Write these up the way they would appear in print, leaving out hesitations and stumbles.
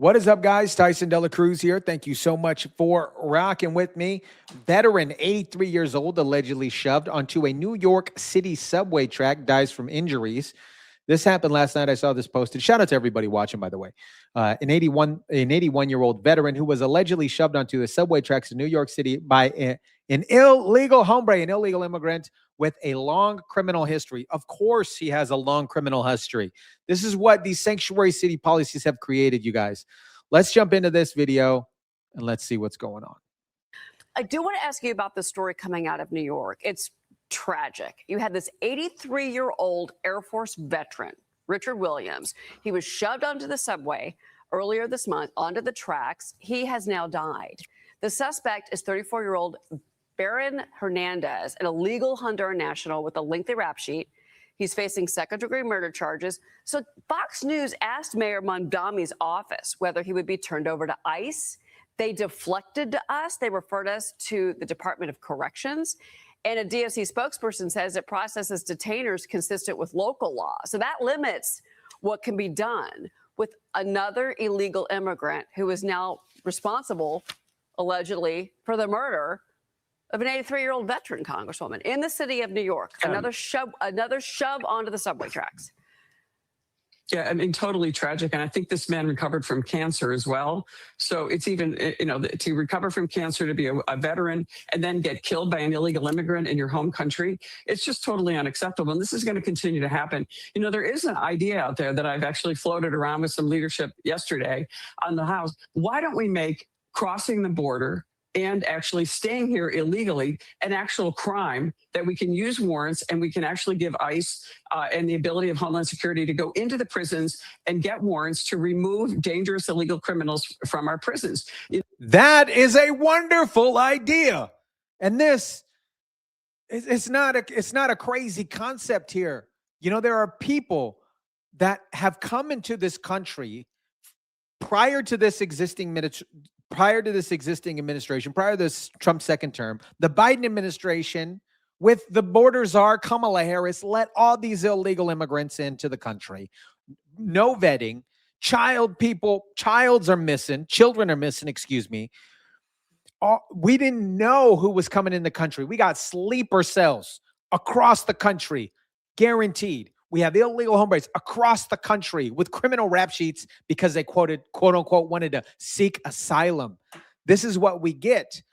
What is up, guys? Tyson DeLaCruz here. Thank you so much for rocking with me. Veteran, 83 years old, allegedly shoved onto a New York City subway track, dies from injuries. This happened last night. I saw this posted. Shout out to everybody watching, by the way. An 81-year-old veteran who was allegedly shoved onto the subway tracks in New York City by an illegal hombre, an illegal immigrant with a long criminal history. Of course, he has a long criminal history. This is what these sanctuary city policies have created, you guys. Let's jump into this video and let's see what's going on. I do want to ask you about the story coming out of New York. It's tragic. You had this 83-year-old Air Force veteran, Richard Williams. He was shoved onto the subway earlier this month, onto the tracks. He has now died. The suspect is 34-year-old Baron Hernandez, an illegal Honduran national with a lengthy rap sheet. He's facing second-degree murder charges. So Fox News asked Mayor Mondami's office whether he would be turned over to ICE. They deflected to us. They referred us to the Department of Corrections. And a DOC spokesperson says it processes detainers consistent with local law. So that limits what can be done with another illegal immigrant who is now responsible, allegedly, for the murder of an 83-year-old veteran congresswoman in the city of New York. Another shove onto the subway tracks. Yeah, I mean, totally tragic. And I think this man recovered from cancer as well. So it's even, to recover from cancer, to be a veteran and then get killed by an illegal immigrant in your home country, it's just totally unacceptable. And this is going to continue to happen. There is an idea out there that I've actually floated around with some leadership yesterday on the House. Why don't we make crossing the border and actually staying here illegally an actual crime that we can use warrants and we can actually give ICE and the ability of Homeland Security to go into the prisons and get warrants to remove dangerous illegal criminals from our prisons. That is a wonderful idea. And this, it's not a crazy concept here. There are people that have come into this country prior to this existing administration, prior to this Trump second term. The Biden administration, with the border czar Kamala Harris, let all these illegal immigrants into the country. No vetting. Children are missing, excuse me. We didn't know who was coming in the country. We got sleeper cells across the country, guaranteed. We have illegal hombres across the country with criminal rap sheets because they quote unquote wanted to seek asylum. This is what we get.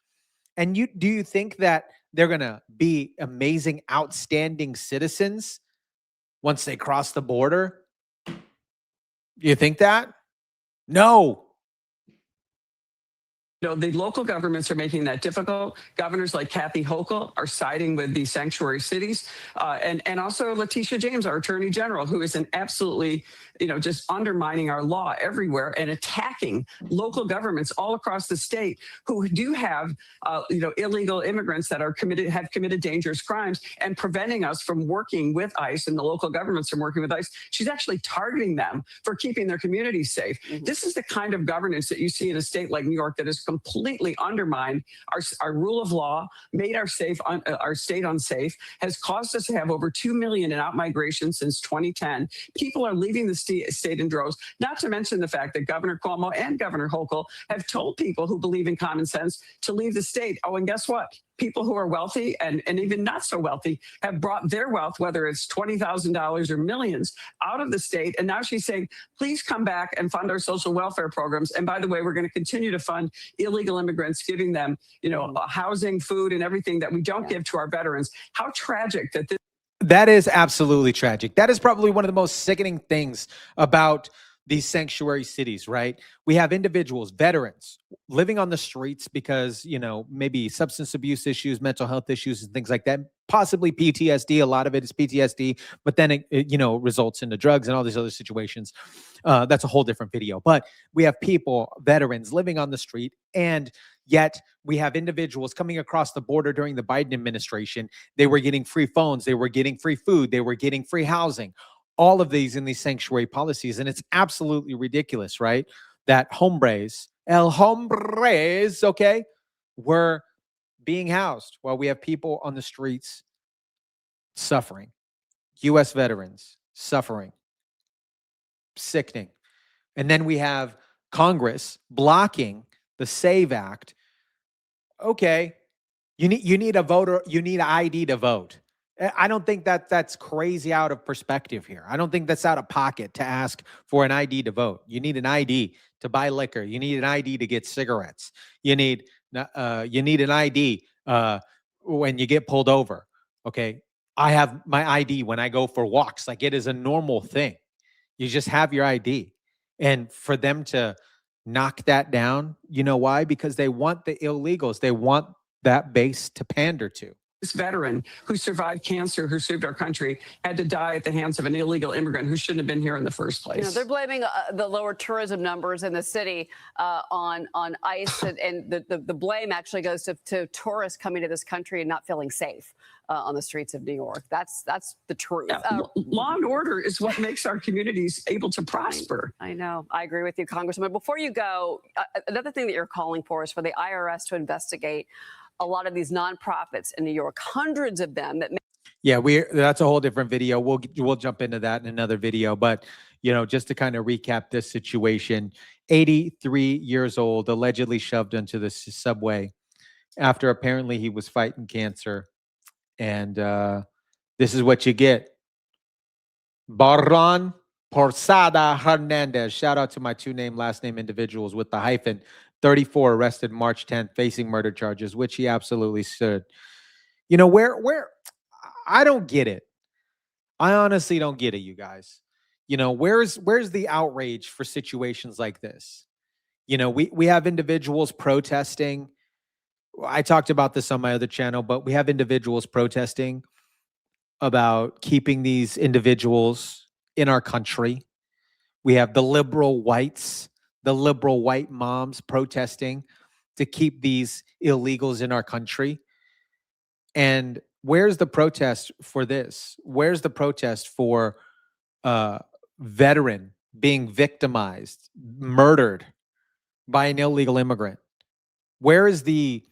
And do you think that they're going to be amazing, outstanding citizens once they cross the border? You think that? No. The local governments are making that difficult. Governors like Kathy Hochul are siding with the sanctuary cities. And also Letitia James, our attorney general, who is an absolutely, just undermining our law everywhere and attacking local governments all across the state who do have, illegal immigrants that have committed dangerous crimes and preventing us from working with ICE and the local governments from working with ICE. She's actually targeting them for keeping their communities safe. Mm-hmm. This is the kind of governance that you see in a state like New York that is completely undermined our rule of law, made our state unsafe, has caused us to have over 2 million in outmigration since 2010. People are leaving the state in droves, not to mention the fact that Governor Cuomo and Governor Hochul have told people who believe in common sense to leave the state. Oh, and guess what? People who are wealthy and even not so wealthy have brought their wealth, whether it's $20,000 or millions, out of the state. And now she's saying, please come back and fund our social welfare programs. And by the way, we're going to continue to fund illegal immigrants, giving them, housing, food, and everything that we don't give to our veterans. How tragic that this. That is absolutely tragic. That is probably one of the most sickening things about these sanctuary cities, right? We have individuals, veterans, living on the streets because, maybe substance abuse issues, mental health issues, and things like that. Possibly PTSD. A lot of it is PTSD, but then it results into drugs and all these other situations. That's a whole different video. But we have people, veterans, living on the street, and yet we have individuals coming across the border during the Biden administration. They were getting free phones. They were getting free food. They were getting free housing. All of these in these sanctuary policies. And it's absolutely ridiculous, right? That hombres, were being housed while we have people on the streets suffering. U.S. veterans suffering. Sickening. And then we have Congress blocking the SAVE Act. Okay, you need a voter, you need an ID to vote. I don't think that that's crazy out of perspective here. I don't think that's out of pocket to ask for an ID to vote. You need an ID to buy liquor. You need an ID to get cigarettes. You need an ID when you get pulled over. Okay, I have my ID when I go for walks. Like, it is a normal thing. You just have your ID, and for them to knock that down, you know why? Because they want the illegals. They want that base to pander to. This veteran who survived cancer, who served our country, had to die at the hands of an illegal immigrant who shouldn't have been here in the first place. You know, they're blaming the lower tourism numbers in the city on ICE, and the blame actually goes to tourists coming to this country and not feeling safe on the streets of New York. That's the truth. Law and order is what makes our communities able to prosper. I know. I agree with you, Congressman. Before you go, another thing that you're calling for is for the IRS to investigate a lot of these nonprofits in New York, hundreds of them that. Yeah, that's a whole different video. We'll jump into that in another video. But, you know, just to kind of recap this situation, 83 years old, allegedly shoved into the subway after apparently he was fighting cancer. And this is what you get. Barran Porsada Hernandez. Shout out to my two-name, last-name individuals with the hyphen. 34 arrested March 10th, facing murder charges, which he absolutely should. You know, where I don't get it. I honestly don't get it, you guys. You know, where's the outrage for situations like this? You know, we have individuals protesting. I talked about this on my other channel, but we have individuals protesting about keeping these individuals in our country. We have the liberal whites, the liberal white moms protesting to keep these illegals in our country. And where's the protest for this? Where's the protest for veteran being victimized, murdered by an illegal immigrant? Where is the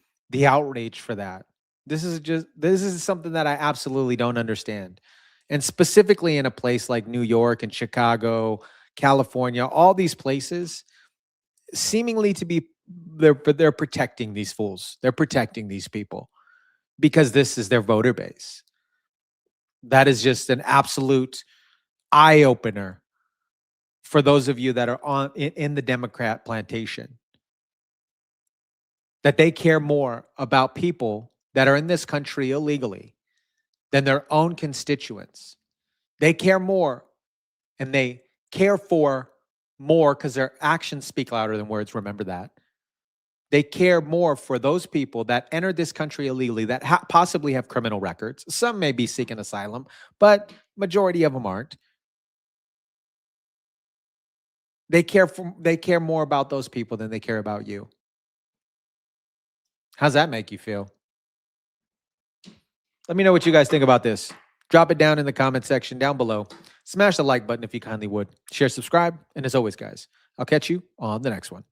outrage for that? This is something that I absolutely don't understand. And specifically in a place like New York and Chicago, California, all these places seemingly to be, they're protecting these fools. They're protecting these people because this is their voter base. That is just an absolute eye opener for those of you that are in the Democrat plantation, that they care more about people that are in this country illegally than their own constituents. They care more, and they care for more because their actions speak louder than words. Remember that. They care more for those people that entered this country illegally, that possibly have criminal records. Some may be seeking asylum, but majority of them aren't. They care more about those people than they care about you. How's that make you feel? Let me know what you guys think about this. Drop it down in the comment section down below. Smash the like button if you kindly would. Share, subscribe, and as always, guys, I'll catch you on the next one.